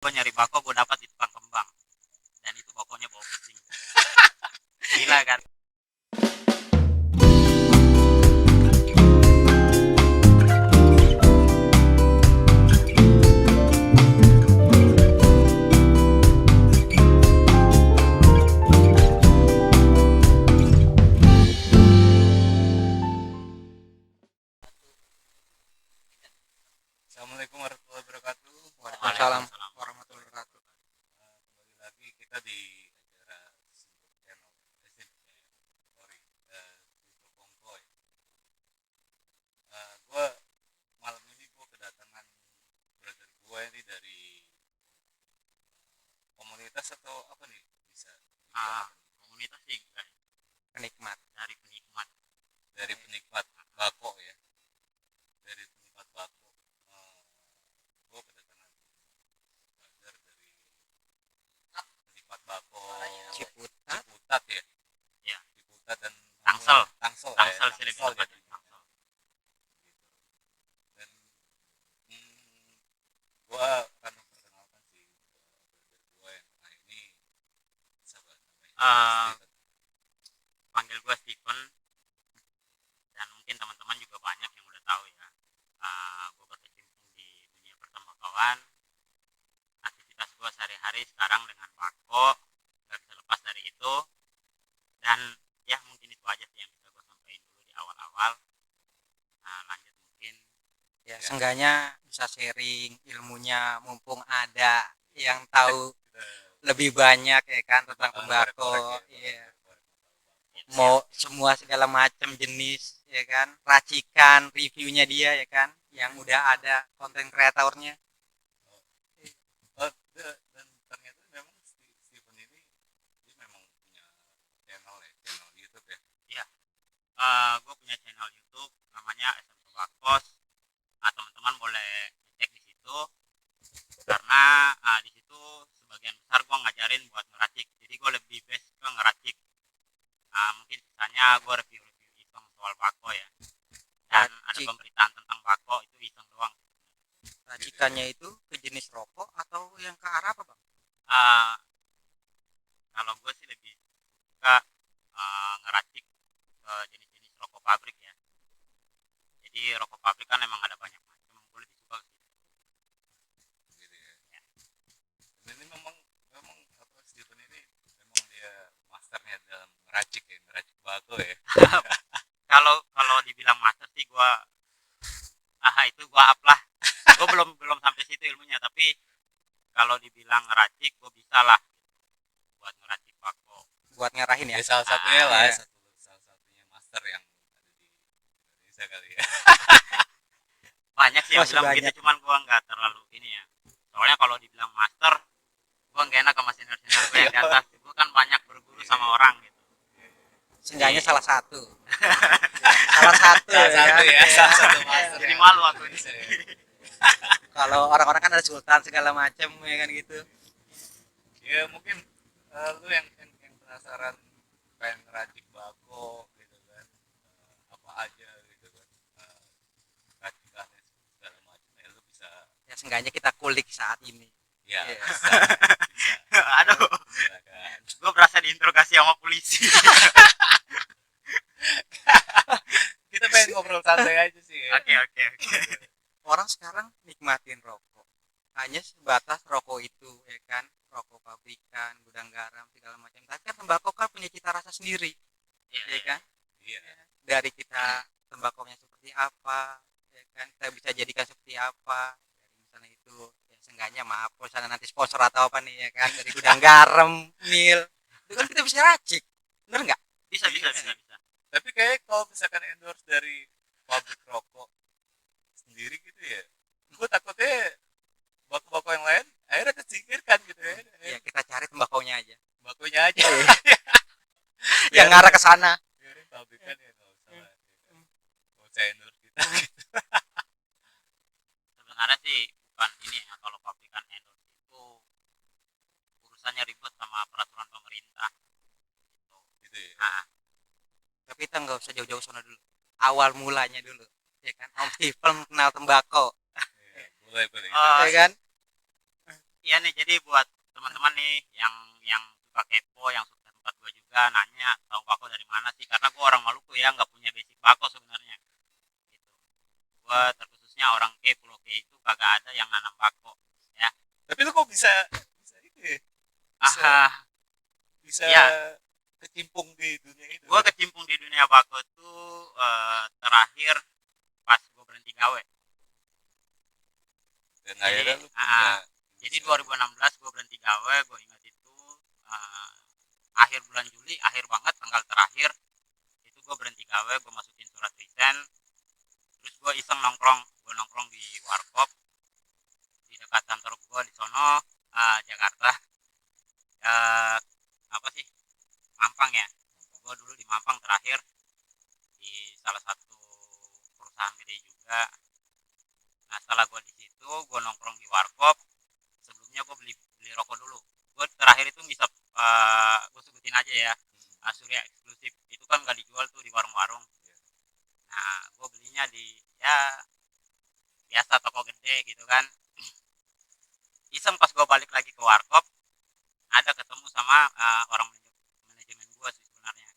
Gue nyari bako, gue dapat di tukang kembang, dan itu bakonya bau pusing. Gila kan. Assalamualaikum warahmatullahi wabarakatuh. Waalaikumsalam Waalaikumsalam. warahmatullahi wabarakatuh. Kembali lagi kita di acara Simple Channel. Sorry, Simple Kongkoy. Gue malam ini gue kedatangan brother gue ini dari komunitas atau apa nih bisa dibilang apa nih? Komunitas sih enggak, Penikmat. dari penikmat. Dari penikmat bako ya, dari penikmat bako. Gue kedatangan brother dari penikmat bako Ciputat. Ciputat ya, Ya, Ciputat dan Tangsel. Tangsel, Tangsel sih lebih Tangsel tepatnya, jadi. Tangsel. Dan gue akan memperkenalkan si brother gue yang nah ini sahabat namanya Eh, Steven. Panggil gue Steven, dan mungkin teman-teman juga banyak yang udah tahu ya. Gue berkecimpung di dunia pertembakauan. Aktivitas gue sehari-hari sekarang dengan bako, gak bisa lepas dari itu. Dan ya mungkin itu aja sih yang bisa gue sampaikan dulu di awal-awal. Lanjut mungkin. Ya, Ya. seenggaknya bisa sharing ilmunya mumpung ada yang tahu Kita lebih banyak ya kan tentang bakal tembakau. ngorek-ngorek ya, Iya. ngorek-ngorek masalah bako. Mau semua segala macam jenis ya kan, racikan reviewnya dia ya kan, yang udah ada konten kreatornya. Dan ternyata memang Steven ini dia memang punya channel YouTube ya. Iya, gue punya channel YouTube namanya SM Tobakos. Teman-teman boleh cek di situ, karena di situ sebagian besar gue ngajarin buat ngeracik. Jadi gue lebih base ke ngeracik. Mungkin sisanya gue review-review iseng soal bako ya. Dan ada Racik. pemberitaan tentang bako itu iseng doang. Racikannya itu ke jenis rokok atau yang ke arah apa, Bang? Uh, Kalau gue sih lebih suka ngeracik ke jenis-jenis rokok pabrik ya. Jadi rokok pabrik kan emang ada banyak macam. Gue lebih suka gitu. Gitu ya. Dan ini memang apa Steven ini memang dia masternya dalam ngeracik bako ya. Kalau dibilang master sih gue itu gue up lah. Gue belum sampai situ ilmunya, tapi kalau dibilang ngeracik gue bisa lah buat ngeracik bako. Buat ngarahin ya. Ya salah satunya lah, iya. salah satunya master yang ada di Indonesia kali ya. Banyak sih yang Masih bilang banyak. begitu, cuman gue nggak terlalu ini ya. Soalnya kalau dibilang master, gue nggak enak sama senior-senior gue yang di atas. Gue kan banyak berguru sama orang gitu. Seenggaknya salah satu. salah satu Salah satu ya, salah satu master. Jadi ya. malu aku ini. Kalau orang-orang kan ada sultan segala macam ya kan gitu. Ya mungkin lu yang penasaran pengen ngeracik bako gitu kan, apa aja gitu kan, racikannya segala macam ya lu bisa Ya seenggaknya kita kulik saat ini. ya Iya. bisa Aduh, silakan. gue berasa diinterogasi sama polisi. Kita pengen ngobrol santai aja sih ya. Oke. Orang sekarang nikmatin rokok. Hanya sebatas rokok itu ya kan, rokok pabrikan, gudang garam segala macam. Tapi kan tembakau kan punya cita rasa sendiri, ya Iya. kan? Iya. Dari kita tembakaunya seperti apa, ya kan? Kita bisa jadikan seperti apa. Dari misalnya itu, ya seenggaknya maaf, kalau misalnya nanti sponsor atau apa nih ya kan, dari gudang garam, mil, itu kan kita bisa racik, bener nggak? Bisa. Tapi kayak kalau misalkan endorse dari pabrik rokok sendiri gitu ya, gue takutnya bako-bako yang lain akhirnya tersingkirkan gitu ya. Ya kita cari tembakaunya aja, Bakunya aja. yang ngarah ke sana. Biarin pabrikan ya nggak usah lah. Nggak usah endorse kita. Sebenarnya sih bukan ini ya, kalau pabrikan endorse itu urusannya ribet sama peraturan pemerintah gitu. Gitu ya. Tapi kita nggak usah jauh-jauh sana dulu, awal mulanya dulu, ya kan? Om Steven kenal tembakau, Boleh. Oh, ya kan? iya nih, jadi buat teman-teman nih yang suka kepo, yang suka tempat gua juga nanya tahu bako dari mana sih, karena gua orang Maluku ya, nggak punya basic bako sebenarnya gitu. Gua terkhususnya orang Pulau K itu kagak ada yang nanam bako ya. Tapi lu kok bisa ini ya? Bisa Ah, bisa ya, kecimpung di dunia itu gua gitu. kecimpung di dunia bako tuh terakhir pas gua berhenti gawe. Dan Jadi akhirnya lu punya jadi inisiatif. 2016 gue berhenti gawe, gue ingat itu eh, akhir bulan Juli, akhir banget tanggal terakhir itu gue berhenti gawe, gue masukin surat resign, terus gue iseng nongkrong, gue nongkrong di warkop di dekat kantor gue di sono, Jakarta, eh, apa sih, Mampang ya, gue dulu di Mampang terakhir di salah satu perusahaan gede juga. Nah setelah gue di situ, gue nongkrong di warkop. Sebelumnya gue beli beli rokok dulu. Gue terakhir itu bisa gue sebutin aja ya, Surya eksklusif itu kan gak dijual tuh di warung-warung. Nah gue belinya di ya biasa toko gede gitu kan. Iseng pas gue balik lagi ke warkop, ada ketemu sama orang manajemen gue sih sebenarnya.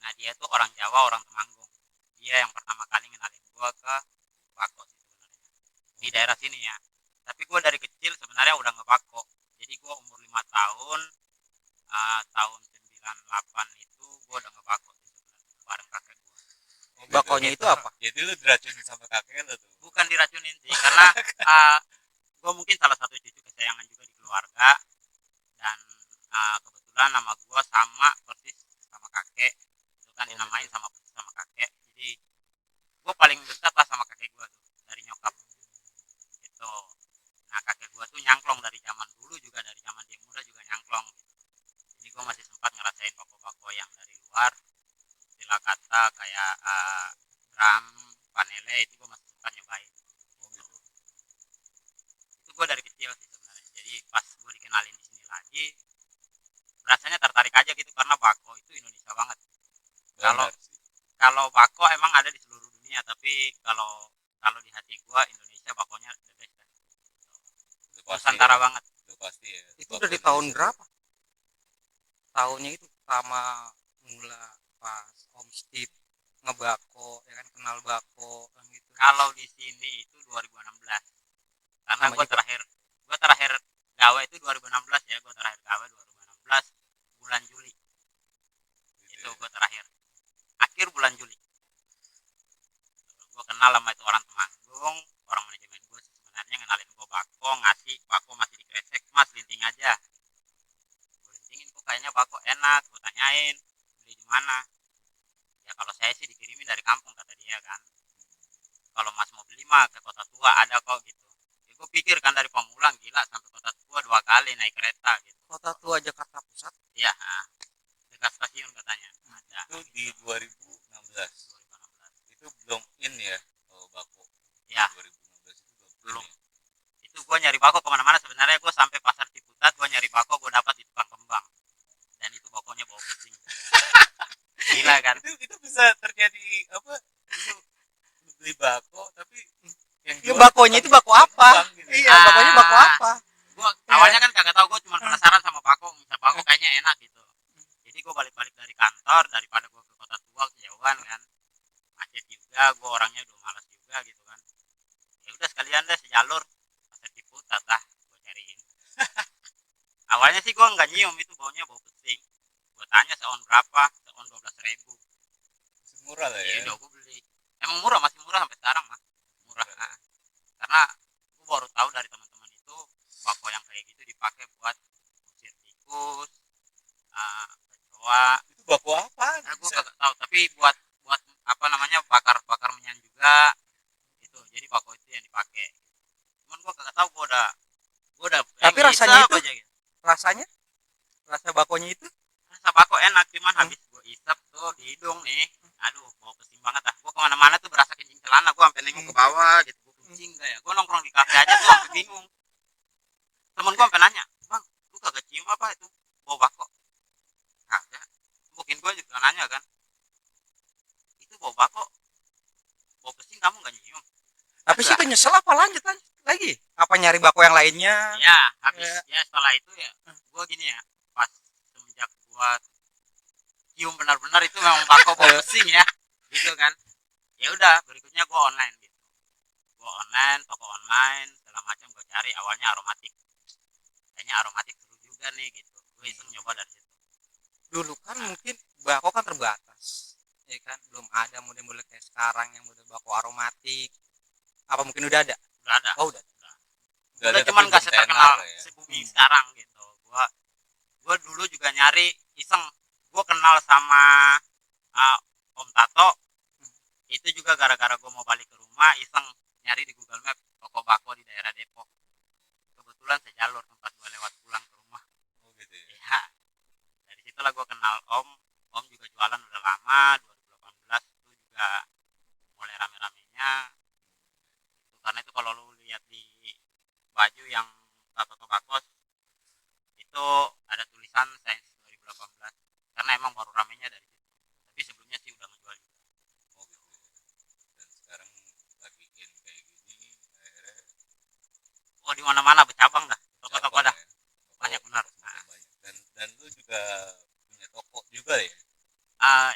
Nah dia tuh orang Jawa, orang Temanggung. Dia yang pertama kali ngenalin gue ke Bako sih sebenarnya di daerah sini ya. Tapi gue dari kecil sebenarnya udah ngebako. Jadi gue umur 5 tahun, tahun 98 itu gue udah ngebako sih sebenarnya bareng kakek gue. Oh, gitu. Bakonya itu apa? Jadi lu diracunin sama kakek lu tuh. Bukan diracunin sih, karena gue mungkin salah satu cucu kesayangan juga di keluarga, dan kebetulan nama gue sama persis sama kakek. Itu kan dinamain sama persis sama kakek. Jadi gue paling dekat lah sama kakek gue tuh dari nyokap gitu. Nah kakek gue tuh nyangklong dari zaman dulu juga, dari zaman dia muda juga nyangklong gitu. Jadi gue masih sempat ngerasain bako-bako yang dari luar, istilah kata kayak drum, panele, itu gue masih sempat nyobain gitu. Itu gue dari kecil sih sebenarnya. Jadi pas gue dikenalin di sini lagi, rasanya tertarik aja gitu, karena bako itu Indonesia banget. Kalau kalau bako emang ada di seluruh dunia, tapi kalau kalau di hati gue Indonesia bakonya the best kan. Nusantara ya. banget. Itu pasti ya. Itu dari tahun berapa? Tahunnya itu pertama mula pas Om Steve ngebako, ya kan, kenal bako kan gitu. Kalau di sini itu 2016. Karena Sama juga. gue terakhir gawe itu 2016 ya, gue terakhir gawe 2016 bulan Juli. Gitu Itu ya. gue terakhir akhir bulan Juli. Gue kenal sama itu orang Temanggung, orang manajemen gue sebenarnya ngenalin gue bako, ngasih bako masih dikresek, mas linting aja. Gue lintingin, kok kayaknya bako enak, gue tanyain beli di mana. Ya kalau saya sih dikirimin dari kampung kata dia kan. Kalau mas mau beli mah ke kota tua ada kok gitu. Ya, gue pikir kan dari Pamulang gila sampai kota tua 2 kali naik kereta gitu. Kota Tua Jakarta Pusat. Iya, dekat stasiun katanya ada. Itu di 2016. 2016. Itu belum in ya, bako. Ya, 2016 itu belum. in ya. Itu gue nyari bako kemana-mana sebenarnya. Gue sampai pasar Ciputat, gue nyari bako, gue dapat di tukang kembang. Dan itu bakonya bau pesing. Gila kan? Itu bisa terjadi apa? Itu lu beli bako tapi yang Ya jual bakonya itu bako apa? kembang gitu. Iya, bakonya bako apa? Gue awalnya kan kagak tahu, gue cuma penasaran sama bako, misal bako kayaknya enak gitu. Jadi gue balik-balik dari kantor, daripada gue ke kota tua kejauhan kan, macet juga, gue orangnya udah malas juga gitu kan. Ya udah sekalian deh sejalur pasar Ciputat lah gue cariin. Awalnya sih gue nggak nyium itu baunya, bau pesing. Gue tanya seon berapa, seon 12.000. Murah lah Ya ya. udah gue beli. Emang murah, masih murah sampai sekarang mah. Murah. Karena gue baru tahu dari teman-teman itu bako yang kayak gitu dipakai buat usir tikus, kecoa. Itu bako apa? Gue kagak tahu, tapi buat buat apa namanya, bakar menyan juga itu. Jadi bako itu yang dipakai. Cuman gue kagak tahu, gue udah Tapi rasanya itu, aja gitu. rasanya, rasa bakonya itu Rasa bako enak, cuman habis gue isap tuh di hidung nih, aduh bau pesing banget ah. Gue kemana-mana tuh berasa kencing celana, gue sampai nengok ke bawah gitu, gue kencing gak ya. Gue nongkrong di kafe aja tuh sampai bingung. Temen gue sampai nanya, bang lu kagak cium apa itu bau bako? Kagak. Mungkin gue juga nanya kan, itu bau bako, bau pesing kamu gak nyium? tapi sih itu nyesel apa lanjut lagi? apa nyari bako yang lainnya. Ya habis ya setelah itu ya gue gini ya, pas semenjak gue cium benar-benar itu memang bako bau pesing ya gitu kan. Ya udah berikutnya gue online gitu, gue online toko online segala macam, gue cari awalnya aromatik, kayaknya aromatik seru juga nih gitu, gue iseng nyoba dari situ. Dulu kan mungkin bako kan terbatas, ya kan, belum ada model-model kayak sekarang yang model bako aromatik. Apa mungkin udah ada? Udah ada, Oh udah. udah cuman gak seterkenal ya. si bumi sekarang gitu. Gua dulu juga nyari iseng, gua kenal sama Om Tato itu juga gara-gara gua mau balik ke rumah, iseng nyari di Google Map toko bako di daerah Depok, kebetulan sejalur tempat gua lewat pulang ke rumah. Oh gitu ya. Ya dari situlah gua kenal Om juga jualan udah lama, 2018 itu juga mulai rame-ramenya itu. Karena itu kalau lu lihat di baju yang Tato Tobacco itu ada tulisan Sains 2018, karena emang baru ramenya dari situ, tapi sebelumnya sih udah ngejual juga. Oh gitu ya. Dan sekarang lagi in kayak gini akhirnya Oh di mana-mana bercabang dah, toko-toko cabang dah ya. banyak Toko benar. semakin banyak. Dan lu juga punya toko juga ya.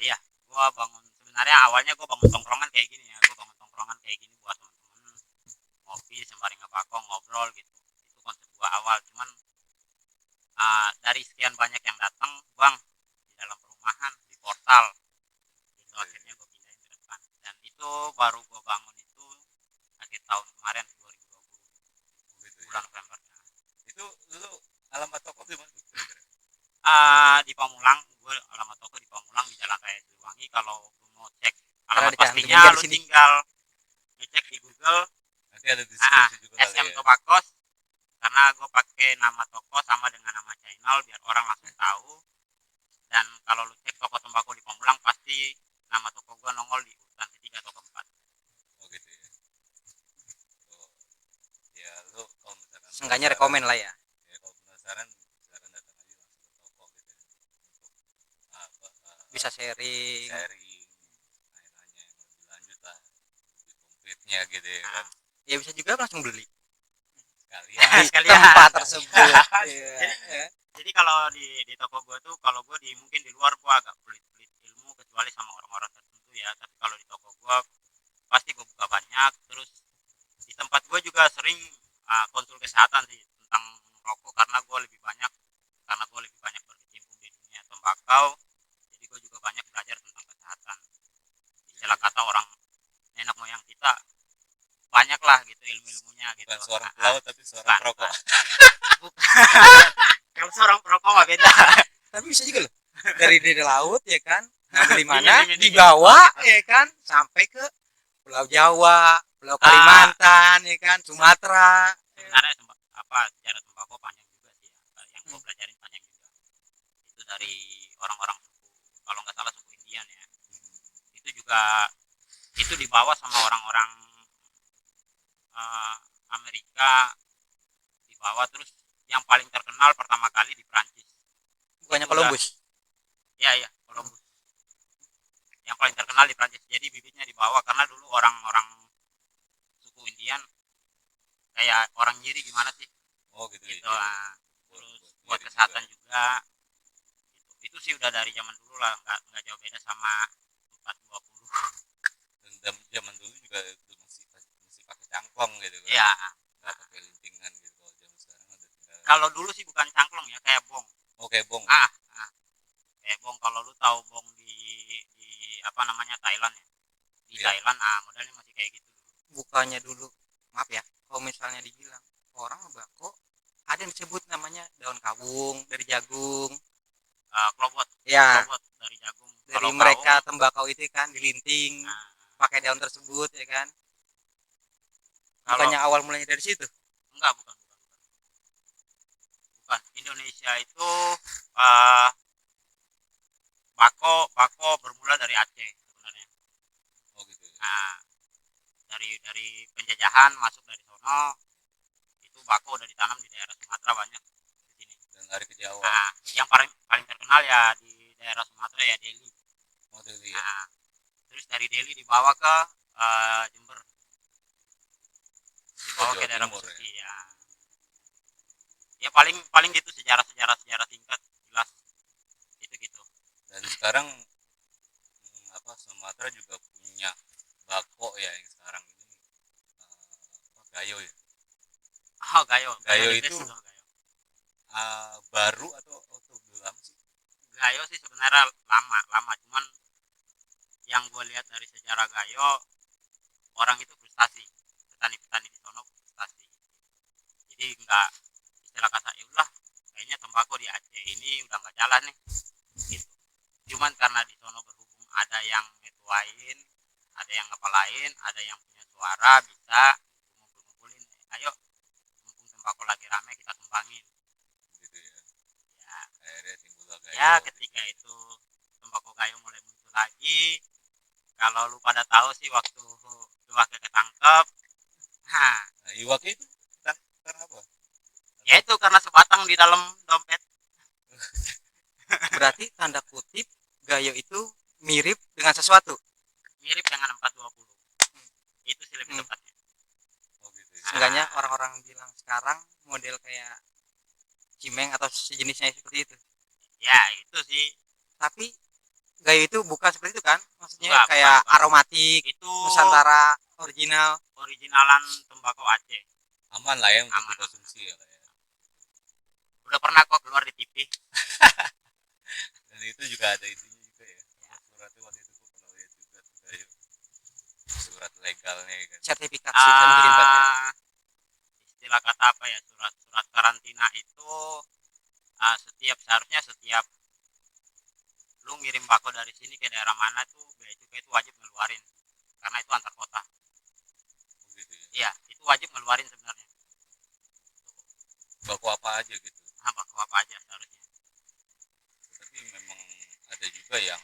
Iya, gua bangun sebenarnya awalnya gua bangun tongkrongan kayak gini ya, gua bangun tongkrongan kayak gini buat teman-teman ngopi sembari ngebako ngobrol gitu, itu konsep gua awal. Cuman dari sekian banyak yang datang, bang, di dalam perumahan di portal itu akhirnya gue pindahin ke depan, dan itu baru gue bangun itu akhir tahun kemarin 2020 Gitu ya. bulan November. Itu lu alamat toko di mana? Di Pamulang, gue alamat toko di Pamulang di Jalan Raya Siliwangi. Kalau lu mau cek alamat Karena pastinya dicantumin lu di sini. tinggal ngecek di Google Nanti ada deskripsi juga kali SM ya. Tobacos, karena gue pakai nama toko sama dengan nama channel biar orang langsung tahu. Dan kalau lu cek toko tembakau di Pamulang pasti nama toko gue nongol di urutan ketiga atau keempat. Oh gitu ya. Oh. Ya lu kalau misalkan Seenggaknya penasaran, rekomen lah ya. ya kalau penasaran silakan datang aja langsung ke toko gitu ya. Untuk apa Bisa sharing. sharing, nanya-nanya yang lebih lanjut lah, lebih konkretnya gitu ya kan. Ya bisa juga langsung beli Sekalian. di Sekalian. tempat tersebut. Iya. Jadi kalau di toko gue tuh, kalau gue mungkin di luar gue agak pelit-pelit ilmu kecuali sama orang-orang tertentu ya, tapi kalau di toko gue pasti gue buka banyak. Terus di tempat gue juga sering konsul kesehatan sih tentang rokok, karena gue lebih banyak berkecimpung di dunia tembakau, jadi gue juga banyak belajar tentang kesehatan. Istilah kata orang nenek moyang kita banyak lah gitu ilmu-ilmunya gitu. Bukan seorang pelaut tapi seorang perokok. Kalau seorang perokok mah beda. Tapi bisa juga loh. Dari laut ya kan. Ngambil di mana? Dingin. Dibawa ya kan sampai ke Pulau Jawa, Pulau Kalimantan ya kan, Sumatera. Sebenarnya sejarah tembakau panjang juga sih ya. Yang gue pelajarin panjang juga. Itu dari orang-orang suku, kalau nggak salah suku Indian ya. Itu juga itu dibawa sama orang-orang Amerika, dibawa. Terus yang paling terkenal pertama kali di Prancis. Bukannya Columbus. Iya, Columbus. Yang paling terkenal di Prancis. Jadi bibitnya dibawa karena dulu orang-orang suku Indian kayak orang nyiri gimana sih? Oh gitu, Gitu. ya. Terus buat kesehatan juga. Itu sih udah dari zaman dulu lah, nggak jauh beda sama 420. Dan zaman dulu juga itu masih pakai cangklong gitu kan. Iya. Nggak pakai lintingan gitu. Kalau zaman sekarang udah tinggal. Kalau dulu sih bukan cangklong ya, kayak bong. Oke bong. Kayak bong, kalau lu tahu bong di apa namanya Thailand ya. Di Thailand modelnya masih kayak gitu. Bukannya dulu, maaf ya, kalau misalnya dibilang orang ngebako ada yang disebut namanya daun kawung dari jagung. Klobot. Ya. Klobot dari jagung. Dari Kalau mereka kawung, tembakau itu kan dilinting pakai daun tersebut ya kan. Bukannya awal mulanya dari situ? Enggak, bukan. Indonesia itu bako bermula dari Aceh sebenarnya. Oh gitu. Dari penjajahan masuk dari sono, itu bako udah ditanam di daerah Sumatera banyak di sini. Dan lari ke Jawa. Yang paling terkenal ya di daerah Sumatera ya Delhi. Oh Delhi ya. Terus dari Delhi dibawa ke Jember. Oh, Jawa ke daerah Timur ya. Besuki ya. Ya paling paling gitu sejarah singkat jelas itu gitu. Dan sekarang apa Sumatera juga punya bako ya yang sekarang ini gayo ya. Oh, gayo. Gayo di itu Desa tuh, gayo. baru atau udah lama sih? Gayo sih sebenarnya lama cuman yang gue lihat dari sejarah gayo orang itu frustasi, petani-petani di sono frustasi, jadi nggak istilah kata ya udah kayaknya tembakau di Aceh ini udah nggak jalan nih gitu. Cuman karena di sono berhubung ada yang ngetuain, ada yang ngepalain, ada yang punya suara bisa ngumpul-ngumpulin, ayo mumpung tembakau lagi rame kita kembangin Gitu ya. ya. Akhirnya timbullah gayo. Ya ketika itu tembakau gayo mulai muncul lagi. Kalau lu pada tahu sih waktu Iwake ketangkep, nah Nah, iwaknya itu karena apa? ya itu karena sebatang di dalam dompet. Berarti tanda kutip gayo itu mirip dengan sesuatu. Mirip dengan 420. Itu sih lebih Hmm. tepatnya. Oh gitu ya. Seenggaknya orang-orang bilang sekarang model kayak cimeng atau sejenisnya seperti itu. Ya itu sih. Tapi gayo itu bukan seperti itu kan? Maksudnya Enggak, kayak bukan. aromatik, Itu Nusantara original. originalan tembakau Aceh. Aman lah ya untuk Aman. dikonsumsi ya. Udah pernah kok keluar di TV. Dan itu juga ada itunya juga ya. Suratnya waktu itu gue pernah lihat juga tuh gayo. Surat legalnya kan. Sertifikat sertifikat ya. Istilah kata apa ya, surat karantina itu seharusnya setiap lu ngirim bako dari sini ke daerah mana tuh bea cukai itu wajib ngeluarin karena itu antar kota. Oh gitu ya. Iya, itu wajib ngeluarin sebenarnya. Bako apa aja gitu. Bako apa aja seharusnya. Tapi memang ada juga yang